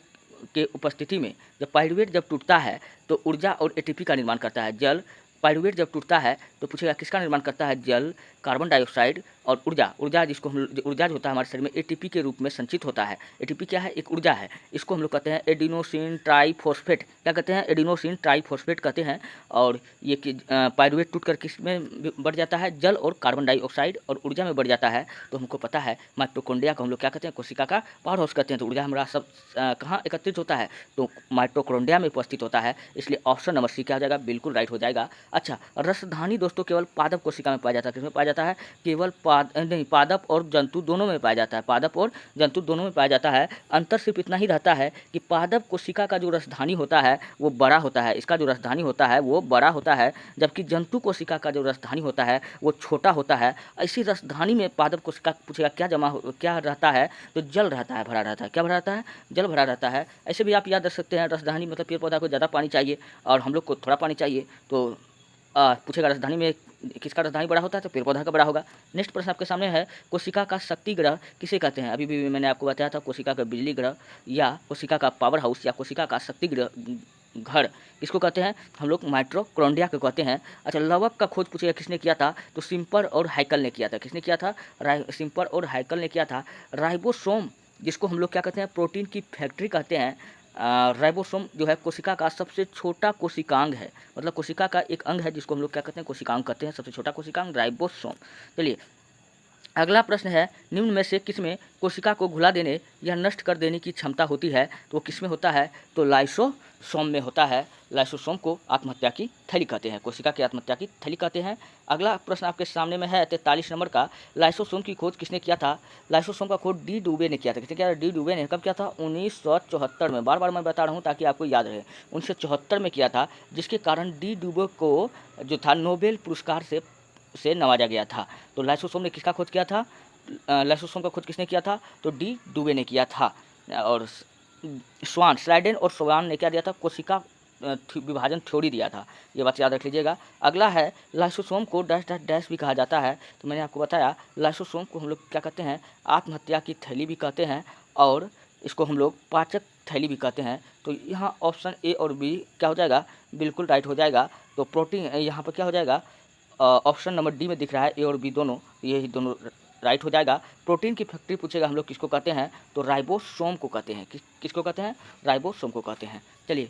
के उपस्थिति में जब पाइरुवेट जब टूटता है तो ऊर्जा और एटीपी का निर्माण करता है। जल पाइरुवेट जब टूटता है तो पूछेगा किसका निर्माण करता है? जल, कार्बन डाइऑक्साइड और ऊर्जा जिसको हम ऊर्जा जो होता है हमारे शरीर में एटीपी के रूप में संचित होता है। एटीपी क्या है? एक ऊर्जा है। इसको हम लोग कहते हैं एडिनोसिन ट्राइफॉस्फेट। क्या कहते हैं? एडिनोसिन ट्राइफॉस्फेट कहते हैं। और ये कि पाइरुवेट टूटकर किस में बढ़ जाता है? जल और कार्बन डाइऑक्साइड और ऊर्जा में बढ़ जाता है। तो हमको पता है माइटोकॉन्ड्रिया को हम लोग क्या कहते हैं? कोशिका का पावर हाउस कहते हैं। तो ऊर्जा हमारा सब कहाँ एकत्रित होता है? तो माइटोकॉन्ड्रिया में उपस्थित होता है। इसलिए ऑप्शन नंबर सी क्या हो जाएगा? बिल्कुल राइट हो जाएगा। अच्छा, रसधानी दोस्तों केवल पादप कोशिका में पाया जाता है। किसमें पाया जाता है? केवल पादप और जंतु दोनों में पाया जाता है। पादप और जंतु दोनों में पाया जाता है। अंतर सिर्फ इतना ही रहता है कि पादप कोशिका का जो रसधानी होता है वो बड़ा होता है, इसका जो रसधानी होता है वो बड़ा होता है, जबकि जंतु कोशिका का जो रसधानी होता है वो छोटा होता है। इसी रसधानी में पादप कोशिका पूछेगा क्या रहता है? तो जल रहता है, भरा रहता है। क्या भरा रहता है? जल भरा रहता है। ऐसे भी आप याद रख सकते हैं, रसधानी मतलब पेड़ पौधा को ज़्यादा पानी चाहिए और हम लोग को थोड़ा पानी चाहिए। तो पूछेगा राजधानी में किसका राजधानी बड़ा होता है? तो पेड़ पौधा का बड़ा होगा। नेक्स्ट प्रश्न आपके सामने है, कोशिका का शक्ति ग्रह किसे कहते हैं? अभी भी मैंने आपको बताया था, कोशिका का बिजली ग्रह या कोशिका का पावर हाउस या कोशिका का शक्ति ग्रह घर किसको कहते हैं? हम लोग माइटोकॉन्ड्रिया को कहते हैं। अच्छा, लवक का खोज पूछेगा किसने किया था? तो सिम्पर और हाइकल ने किया था। किसने किया था? सिम्पर और हाइकल ने किया था। राइबोसोम जिसको हम लोग क्या कहते हैं? प्रोटीन की फैक्ट्री कहते हैं। राइबोसोम जो है कोशिका का सबसे छोटा कोशिकांग है, मतलब कोशिका का एक अंग है जिसको हम लोग क्या कहते हैं? कोशिकांग कहते हैं। सबसे छोटा कोशिकांग राइबोसोम। चलिए अगला प्रश्न है, निम्न में से किसमें कोशिका को घुला देने या नष्ट कर देने की क्षमता होती है? तो वो किसमें होता है? तो लाइसोसोम में होता है। लाइसोसोम को आत्महत्या की थैली कहते हैं, कोशिका की आत्महत्या की थैली कहते हैं। अगला प्रश्न आपके सामने में है 43 नंबर का, लाइसोसोम की खोज किसने किया था? लाइसोसोम का खोज डी डुबे ने किया था। किसने किया था? डी डुबे ने। कब किया था? 1974 में। बार बार मैं बता रहा हूँ ताकि आपको याद रहे। 1974 में किया था, जिसके कारण डी डुबे को जो था नोबेल पुरस्कार से नवाजा गया था। तो लाइसोसोम ने किसका खोज किया था? लाइसोसोम का खोज किसने किया था? तो डी डुबे ने किया था। और स्लाइडेन और स्वान ने क्या दिया था? कोशिका विभाजन थ्योरी दिया था। ये बात याद रख लीजिएगा। अगला है, लाइसोसोम को डैश डैश डैश भी कहा जाता है। तो मैंने आपको बताया लाइसोसोम को हम लोग क्या कहते हैं? आत्महत्या की थैली भी कहते हैं और इसको हम लोग पाचक थैली भी कहते हैं। तो यहाँ ऑप्शन ए और बी क्या हो जाएगा? बिल्कुल राइट हो जाएगा। तो प्रोटीन यहाँ पर क्या हो जाएगा? ऑप्शन नंबर डी में दिख रहा है, ए और बी दोनों, ये ही दोनों राइट हो जाएगा। प्रोटीन की फैक्ट्री पूछेगा हम लोग किसको कहते हैं? तो राइबोसोम को कहते हैं। किसको कहते हैं? राइबोसोम को कहते हैं। चलिए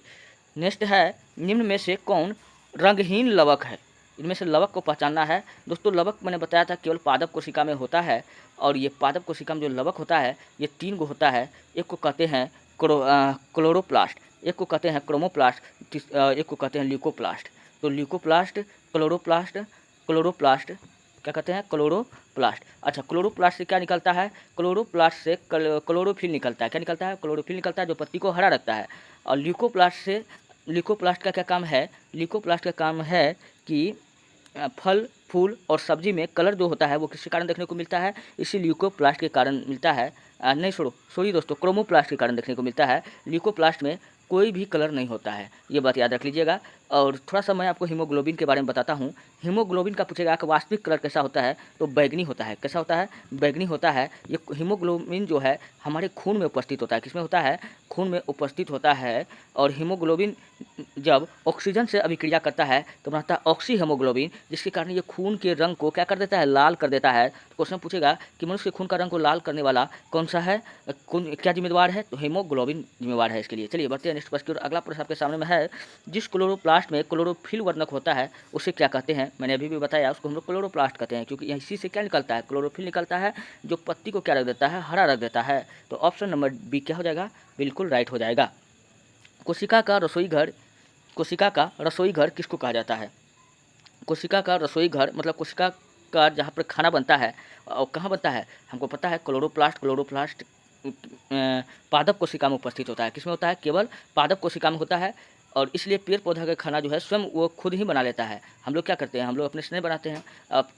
नेक्स्ट है, निम्न में से कौन रंगहीन लवक है? इनमें से लवक को पहचानना है। दोस्तों लवक मैंने बताया था केवल पादप कोशिका में होता है, और ये पादप कोशिका में जो लवक होता है ये 3 गो होता है। एक को कहते हैं क्लोरोप्लास्ट, एक को कहते हैं क्रोमोप्लास्ट, एक को कहते हैं ल्यूकोप्लास्ट। तो ल्यूकोप्लास्ट, क्लोरोप्लास्ट क्या कहते हैं? क्लोरोप्लास्ट। अच्छा, क्लोरोप्लास्ट से क्या निकलता है? क्लोरोप्लास्ट से क्लोरोफिल निकलता है। क्या निकलता है? क्लोरोफिल निकलता है जो पत्ती को हरा रखता है। और ल्यूकोप्लास्ट का क्या काम है? ल्यूकोप्लास्ट का काम है कि फल फूल और सब्जी में कलर जो होता है वो किसके कारण देखने को मिलता है? इसी ल्यूकोप्लास्ट के कारण मिलता है। नहीं सॉरी दोस्तों, क्रोमोप्लास्ट के कारण देखने को मिलता है। ल्यूकोप्लास्ट में कोई भी कलर नहीं होता है, ये बात याद रख लीजिएगा। और थोड़ा सा मैं आपको हीमोग्लोबिन के बारे में बताता हूँ। हीमोग्लोबिन का पूछेगा कि वास्तविक कलर कैसा होता है, तो बैगनी होता है। कैसा होता है? बैगनी होता है। ये हीमोग्लोबिन जो है हमारे खून में उपस्थित होता है। किसमें होता है? खून में उपस्थित होता है। और हीमोग्लोबिन जब ऑक्सीजन से अभिक्रिया करता है तो बनता है ऑक्सी हीमोग्लोबिन, जिसके कारण ये खून के रंग को क्या कर देता है? लाल कर देता है। तो क्वेश्चन पूछेगा कि मनुष्य के खून का रंग को लाल करने वाला कौन सा है, कौन क्या जिम्मेदार है? तो हीमोग्लोबिन जिम्मेवार है इसके लिए। चलिए बढ़ते हैं नेक्स्ट प्रश्न की ओर। अगला प्रश्न आपके सामने में है, जिस क्लोरोप्लास्ट में क्लोरोफिल वर्णक होता है उसे क्या कहते हैं? मैंने अभी भी बताया, उसको हम लोग क्लोरोप्लास्ट कहते हैं, क्योंकि इसी से क्या निकलता है? क्लोरोफिल निकलता है, जो पत्ती को क्या रख देता है? हरा रख देता है। तो ऑप्शन नंबर बी क्या हो जाएगा? बिल्कुल राइट हो जाएगा। कोशिका का रसोई घर, कोशिका का रसोई घर किसको कहा जाता है? कोशिका का रसोई घर मतलब कोशिका का जहाँ पर खाना बनता है, और कहाँ बनता है? हमको पता है क्लोरोप्लास्ट। क्लोरोप्लास्ट पादप कोशिका में उपस्थित होता है। किसमें होता है? केवल पादप कोशिका में होता है। और इसलिए पेड़ पौधा का खाना जो है स्वयं वो खुद ही बना लेता है। हम लोग क्या करते हैं? हम लोग अपने से नहीं बनाते हैं,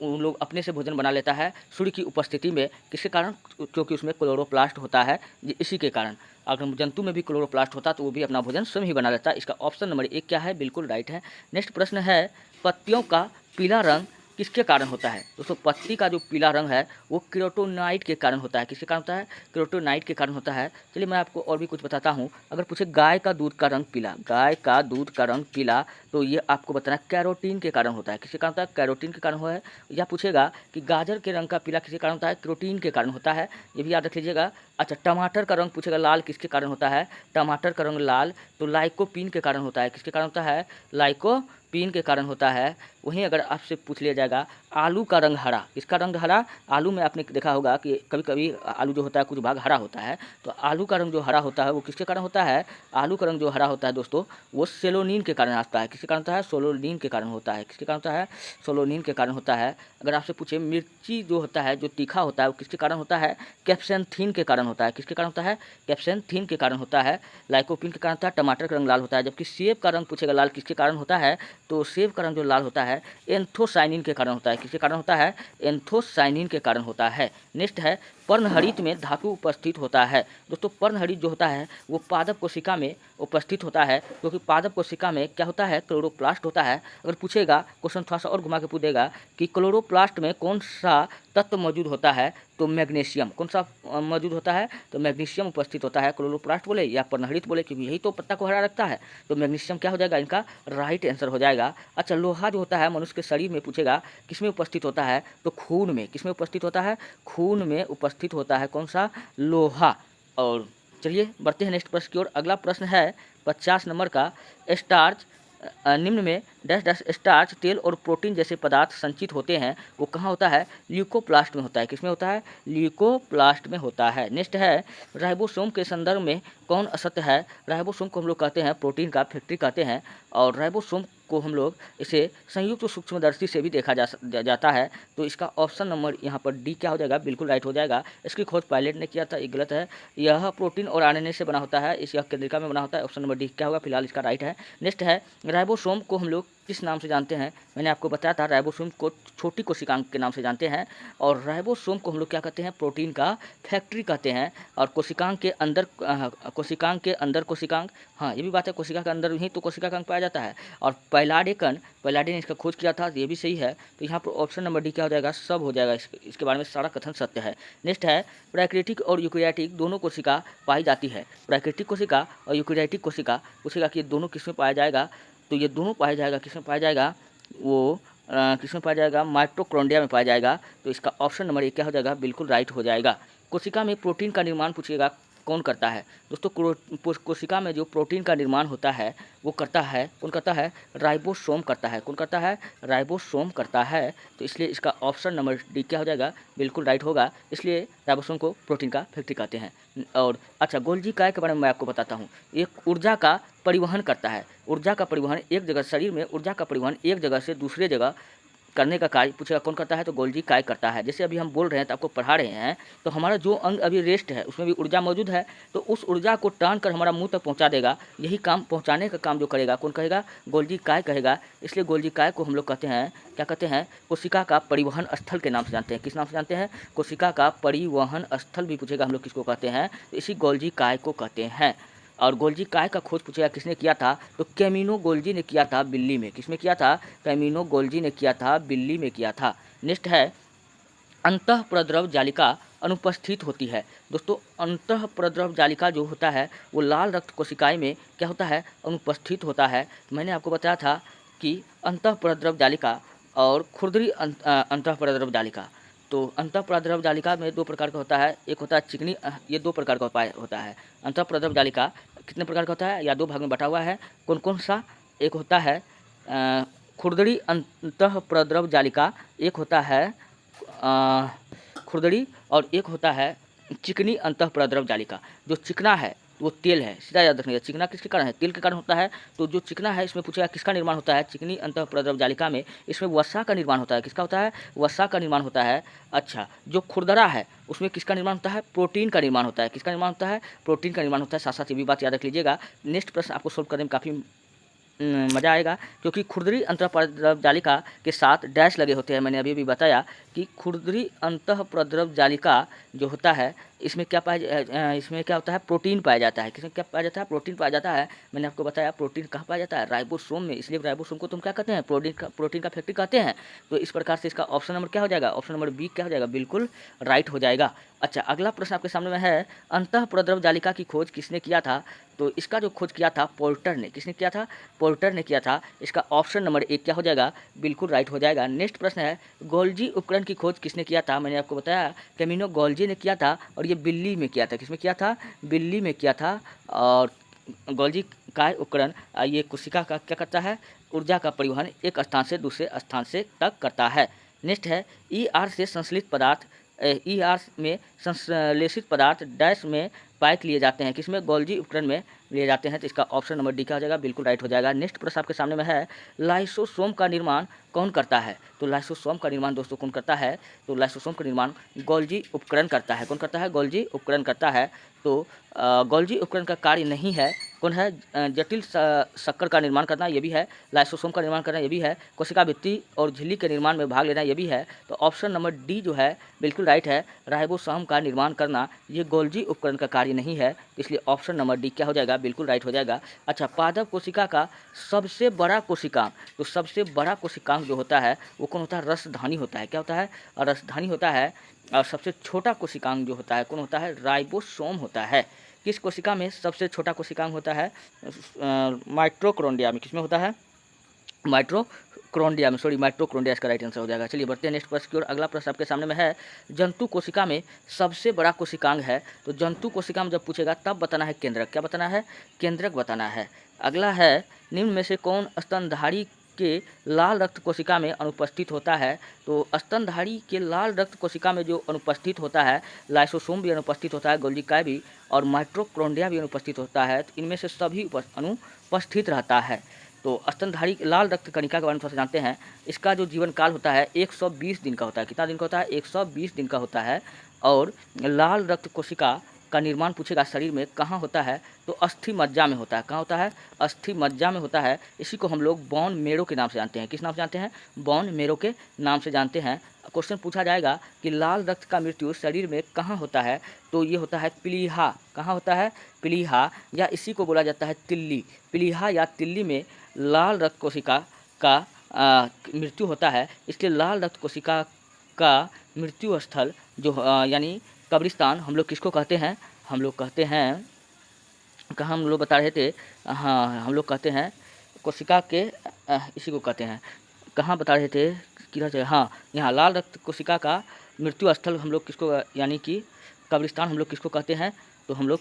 उन लोग अपने से भोजन बना लेता है सूर्य की उपस्थिति में। किसके कारण? क्योंकि उसमें क्लोरोप्लास्ट होता है, इसी के कारण। अगर जंतु में भी क्लोरोप्लास्ट होता तो वो भी अपना भोजन स्वयं ही बना लेता। इसका ऑप्शन नंबर एक क्या है? बिल्कुल राइट है। नेक्स्ट प्रश्न है, पत्तियों का पीला रंग किसके कारण होता है? दोस्तों पत्ती का जो पीला रंग है वो केरोटोनाइट के कारण होता है। किसके कारण होता है? केरोटोनाइट के कारण होता है। चलिए मैं आपको और भी कुछ बताता हूँ। अगर पूछे गाय का दूध का रंग पीला, गाय का दूध का रंग पीला, तो ये आपको बताना कैरोटीन के कारण होता है। किसके कारण होता है? कैरोटीन के कारण हुआ है। या पूछेगा कि गाजर के रंग का पीला किसके कारण होता है? कैरोटीन के कारण होता है, ये भी याद रख लीजिएगा। अच्छा, टमाटर का रंग पूछेगा लाल किसके कारण होता है? टमाटर का रंग लाल तो लाइकोपीन के कारण होता है। किसके कारण होता है? लाइकोपीन के कारण होता है। वहीं अगर आपसे पूछ लिया जाएगा आलू का रंग हरा, इसका रंग हरा, आलू में आपने देखा होगा कि कभी कभी आलू जो होता है कुछ भाग हरा होता है, तो आलू का रंग जो हरा होता है वो किसके कारण होता है? आलू का रंग जो हरा होता है दोस्तों वो सेलोनिन के कारण आता है। किसके कारण होता है? सोलोनिन के कारण होता है। किसके कारण होता है? सोलोनिन के कारण होता है। अगर आपसे पूछे मिर्ची जो होता है जो तीखा होता है वो किसके कारण होता है? कैप्सेंथीन के कारण होता है। किसके कारण होता है? कैप्सेंथीन के कारण होता है। लाइकोपिन के कारण होता है। टमाटर का रंग लाल होता है। जबकि सेब का रंग पूछेगा लाल किसके कारण होता है, तो सेब का रंग जो लाल होता है एंथोसाइनिन के कारण होता है। किसके कारण होता है? एंथोसाइनिन के कारण होता है। नेक्स्ट है, पर्णहरित में धातु उपस्थित होता है। दोस्तों पर्णहरित जो होता है वो पादप कोशिका में उपस्थित होता है, क्योंकि पादप कोशिका में क्या होता है? क्लोरोप्लास्ट होता है। अगर पूछेगा क्वेश्चन थोड़ा सा और घुमा के पूछेगा कि क्लोरोप्लास्ट में कौन सा तत्व मौजूद होता है, तो मैग्नीशियम। कौन सा मौजूद होता है? तो मैग्नीशियम उपस्थित होता है। क्लोरोप्लास्ट बोले या पर्णहरित बोले, क्योंकि यही तो पत्ता को हरा रखता है, तो मैग्नीशियम क्या हो जाएगा? इनका राइट आंसर हो जाएगा। अच्छा, लोहा जो होता है मनुष्य के शरीर में पूछेगा किसमें उपस्थित होता है, तो खून में। किसमें उपस्थित होता है? खून में उपस्थित होता है। कौन सा? लोहा। और चलिए बढ़ते हैं नेक्स्ट प्रश्न की ओर। अगला प्रश्न है 50 नंबर का, स्टार्च निम्न में डैश डैश स्टार्च, तेल और प्रोटीन जैसे पदार्थ संचित होते हैं, वो कहाँ होता है? ल्यूकोप्लास्ट में होता है। किसमें होता है? ल्यूकोप्लास्ट में होता है। नेक्स्ट है, राइबोसोम के संदर्भ में कौन असत्य है? राइबोसोम को हम लोग कहते हैं प्रोटीन का फैक्ट्री कहते हैं, और राइबोसोम को हम लोग इसे संयुक्त सूक्ष्मदर्शी से भी देखा जाता है। तो इसका ऑप्शन नंबर यहाँ पर डी क्या हो जाएगा? बिल्कुल राइट हो जाएगा। इसकी खोज पायलट ने किया था, ये गलत है। यह प्रोटीन और आरएनए से बना होता है, इस यह केंद्रिका में बना होता है। ऑप्शन नंबर डी क्या होगा? फिलहाल इसका राइट है। नेक्स्ट है, राइबोसोम को हम लोग किस नाम से जानते हैं? मैंने आपको बताया था राइबोसोम को छोटी कोशिकांग के नाम से जानते हैं, और राइबोसोम को हम लोग क्या कहते हैं? प्रोटीन का फैक्ट्री कहते हैं। और कोशिकांग के अंदर कोशिकांग, हाँ ये भी बात है, कोशिका के अंदर ही तो कोशिकांग पाया जाता है। और पैलाडे ने इसका खोज किया था, ये भी सही है। तो यहाँ पर ऑप्शन नंबर डी क्या हो जाएगा? सब हो जाएगा। इसके बारे में सारा कथन सत्य है। नेक्स्ट है, प्राकृतिक और यूकैरियोटिक दोनों कोशिका पाई जाती है। प्राकृतिक कोशिका और यूकैरियोटिक कोशिका पूछेगा कि ये दोनों किसमें पाया जाएगा, तो ये दोनों पाया जाएगा किसमें पाया जाएगा? वो किसमें पाया जाएगा? माइटोकॉन्ड्रिया में पाया जाएगा। तो इसका ऑप्शन नंबर ए क्या हो जाएगा? बिल्कुल राइट हो जाएगा। कोशिका में प्रोटीन का निर्माण पूछिएगा कौन करता है? दोस्तों कोशिका में जो प्रोटीन का निर्माण होता है वो करता है, कौन करता है? राइबोसोम करता है। कौन करता है? राइबोसोम करता है। तो इसलिए इसका ऑप्शन नंबर डी क्या हो जाएगा? बिल्कुल राइट होगा। इसलिए राइबोसोम को प्रोटीन का फैक्ट्री कहते हैं। और अच्छा, गोल्जी काय के बारे में मैं आपको बताता हूँ। एक ऊर्जा का परिवहन करता है। ऊर्जा का परिवहन एक जगह, शरीर में ऊर्जा का परिवहन एक जगह से दूसरे जगह करने का कार्य पूछेगा कौन करता है? तो गोल्जी काय करता है। जैसे अभी हम बोल रहे हैं तो आपको पढ़ा रहे हैं, तो हमारा जो अंग अभी रेस्ट है उसमें भी ऊर्जा मौजूद है, तो उस ऊर्जा को टान कर हमारा मुंह तक पहुंचा देगा। यही काम, पहुंचाने का काम जो करेगा कौन कहेगा? गोल्जी काय कहेगा। इसलिए गोल्जी काय को हम लोग कहते हैं, क्या कहते हैं? कोशिका का परिवहन स्थल के नाम से जानते हैं। किस नाम से जानते हैं? कोशिका का परिवहन स्थल भी पूछेगा हम लोग किसको कहते हैं, तो इसी गोल्जी काय को कहते हैं। और गोल्जी काय का खोज पूछेगा किसने किया था, तो कैमिनो गोल्जी ने किया था बिल्ली में। किसमें किया था, कैमिनो गोल्जी ने किया था बिल्ली में किया था। नेक्स्ट है अंतःप्रद्रव जालिका अनुपस्थित होती है। दोस्तों अंतःप्रद्रव जालिका जो होता है वो लाल रक्त कोशिकाएं में क्या होता है, अनुपस्थित होता है। मैंने आपको बताया था कि अंतःप्रद्रव जालिका और खुरदरी अंतःप्रद्रव जालिका। तो अंतःप्रद्रव जालिका में दो प्रकार का होता है, एक होता है चिकनी, ये दो प्रकार का उपाय होता है। अंतःप्रद्रव जालिका कितने प्रकार का होता है, या दो भाग में बटा हुआ है। कौन कौन सा, एक होता है खुरदरी अंतःप्रद्रव जालिका, एक होता है खुरदरी, और एक होता है चिकनी अंतःप्रद्रव जालिका। जो चिकना है वो तेल है, सीधा याद रखिएगा। चिकना किसके कारण है, तेल के कारण होता है। तो जो चिकना है इसमें पूछेगा किसका निर्माण होता है, चिकनी अंतःप्रद्रव जालिका में इसमें वसा का निर्माण होता है। किसका होता है, वसा का निर्माण होता है। अच्छा, जो खुरदरा है उसमें किसका निर्माण होता है, प्रोटीन का निर्माण होता है। किसका निर्माण होता है, प्रोटीन का निर्माण होता है। साथ साथ ये भी बात याद रख लीजिएगा। नेक्स्ट प्रश्न आपको सोल्व करने में काफ़ी मज़ा आएगा, क्योंकि खुरदरी अंतःप्रद्रव जालिका के साथ डैश लगे होते हैं। मैंने अभी भी बताया कि खुरदरी अंतःप्रद्रव जालिका जो होता है इसमें क्या इसमें क्या होता है, प्रोटीन पाया जाता है। किसमें क्या पाया जाता है, प्रोटीन पाया जाता है। मैंने आपको बताया प्रोटीन कहाँ पाया जाता है, राइबोसोम में। इसलिए राइबोसोम को तुम क्या कहते हैं, प्रोटीन का फैक्ट्री कहते हैं। तो इस प्रकार से इसका ऑप्शन नंबर क्या हो जाएगा, ऑप्शन नंबर बी क्या हो जाएगा, बिल्कुल राइट हो जाएगा। अच्छा, अगला प्रश्न आपके सामने में है अंतःप्रद्रव जालिका की खोज किसने किया था। तो इसका जो खोज किया था पोर्टर ने। किसने किया था, पोर्टर ने किया था। इसका ऑप्शन नंबर एक क्या हो जाएगा, बिल्कुल राइट हो जाएगा। नेक्स्ट प्रश्न है गोल्जी उपकरण की खोज किसने किया था। मैंने आपको बताया कैमिनो गोल्जी ने किया था, और ये बिल्ली में किया था। किसमें किया था, बिल्ली में किया था। और गोल्जी काय उपकरण ये कोशिका का क्या करता है, ऊर्जा का परिवहन एक स्थान से दूसरे स्थान से तक करता है। नेक्स्ट है ER से संश्लेषित पदार्थ, ER में संश्लेषित पदार्थ डैश में पाइक लिए जाते हैं। किसमें, गोल्जी उपकरण में लिए जाते हैं। तो इसका ऑप्शन नंबर डी का हो जाएगा, बिल्कुल राइट हो जाएगा। नेक्स्ट प्रश्न आपके सामने में है लाइसोसोम का निर्माण कौन करता है। तो लाइसोसोम का निर्माण दोस्तों कौन करता है, तो लाइसोसोम का निर्माण गोल्जी उपकरण करता है। कौन करता है, गोल्जी उपकरण करता है। तो गोल्जी उपकरण का कार्य नहीं है, कौन है, जटिल शक्कर का निर्माण करना, ये भी है। लाइसोसोम का निर्माण करना, ये भी है। कोशिका भित्ति और झिल्ली के निर्माण में भाग लेना, ये भी है। तो ऑप्शन नंबर डी जो है बिल्कुल राइट है। राइबोसोम का निर्माण करना ये गोल्जी उपकरण का कार्य नहीं है, इसलिए ऑप्शन नंबर डी क्या हो जाएगा, बिल्कुल राइट हो जाएगा। अच्छा, पादप कोशिका का सबसे बड़ा कोशिकांग, तो सबसे बड़ा कोशिकांग जो होता है वो कौन होता है, रसधानी होता है। क्या होता है, रसधानी होता है। और सबसे छोटा कोशिकांग जो होता है कौन होता है, राइबोसोम होता है। किस कोशिका में सबसे छोटा कोशिकांग होता है, माइटोकॉन्ड्रिया में। किसमें होता है, माइटोकॉन्ड्रिया में, माइटोकॉन्ड्रिया इसका राइट आंसर हो जाएगा। चलिए बढ़ते हैं नेक्स्ट प्रश्न की ओर। अगला प्रश्न आपके सामने में है जंतु कोशिका में सबसे बड़ा कोशिकांग है। तो जंतु कोशिका में जब पूछेगा तब बताना है केंद्रक। क्या बताना है, केंद्रक बताना है। अगला है निम्न में से कौन स्तनधारी के लाल रक्त कोशिका में अनुपस्थित होता है। तो स्तनधारी के लाल रक्त कोशिका में जो अनुपस्थित होता है, लाइसोसोम भी अनुपस्थित होता है, गोल्जी भी, और माइटोकॉन्ड्रिया भी अनुपस्थित होता है। तो इनमें से सभी अनुपस्थित रहता है। तो स्तनधारी लाल रक्त कणिका के बारे में थोड़ा सा जानते हैं। इसका जो जीवन काल होता है 120 दिन का होता है। कितना दिन का होता है, 120 दिन का होता है। और लाल रक्त कोशिका का निर्माण पूछेगा शरीर में कहाँ होता है, तो अस्थि मज्जा में होता है। कहाँ होता है, अस्थि मज्जा में होता है। इसी को हम लोग बोन मेरो के नाम से जानते हैं। किस नाम से जानते हैं, बोन मेरो के नाम से जानते हैं। क्वेश्चन पूछा जाएगा कि लाल रक्त का मृत्यु शरीर में कहाँ होता है, तो ये होता है प्लीहा। कहाँ होता है, प्लीहा, या इसी को बोला जाता है तिल्ली। प्लीहा या तिल्ली में लाल रक्त कोशिका का मृत्यु होता है। इसलिए लाल रक्त कोशिका का मृत्यु स्थल जो यानी कब्रिस्तान हम लोग किसको कहते हैं, हम लोग कहते हैं, कहाँ हम लोग बता रहे थे, हाँ हम लोग कहते हैं कोशिका के इसी को कहते हैं, कहाँ बता रहे थे, किधर से, हाँ यहाँ लाल रक्त कोशिका का मृत्यु स्थल हम लोग किसको, यानी कि कब्रिस्तान हम लोग किसको कहते हैं, तो हम लोग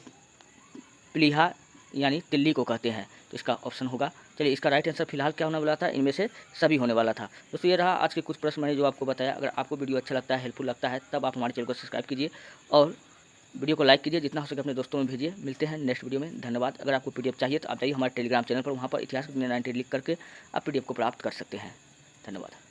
प्लीहा यानी तिल्ली को कहते हैं। तो इसका ऑप्शन होगा। चलिए इसका राइट आंसर फिलहाल क्या होने वाला था, इनमें से सभी होने वाला था। दोस्तों ये रहा आज के कुछ प्रश्न मैंने जो आपको बताया। अगर आपको वीडियो अच्छा लगता है, हेल्पफुल लगता है, तब आप हमारे चैनल को सब्सक्राइब कीजिए और वीडियो को लाइक कीजिए, जितना हो सके अपने दोस्तों में भेजिए। मिलते हैं नेक्स्ट वीडियो में, धन्यवाद। अगर आपको PDF चाहिए तो आप जाइए हमारे टेलीग्राम चैनल पर, वहाँ पर इतिहास 90 लिख करके आप PDF को प्राप्त कर सकते हैं। धन्यवाद।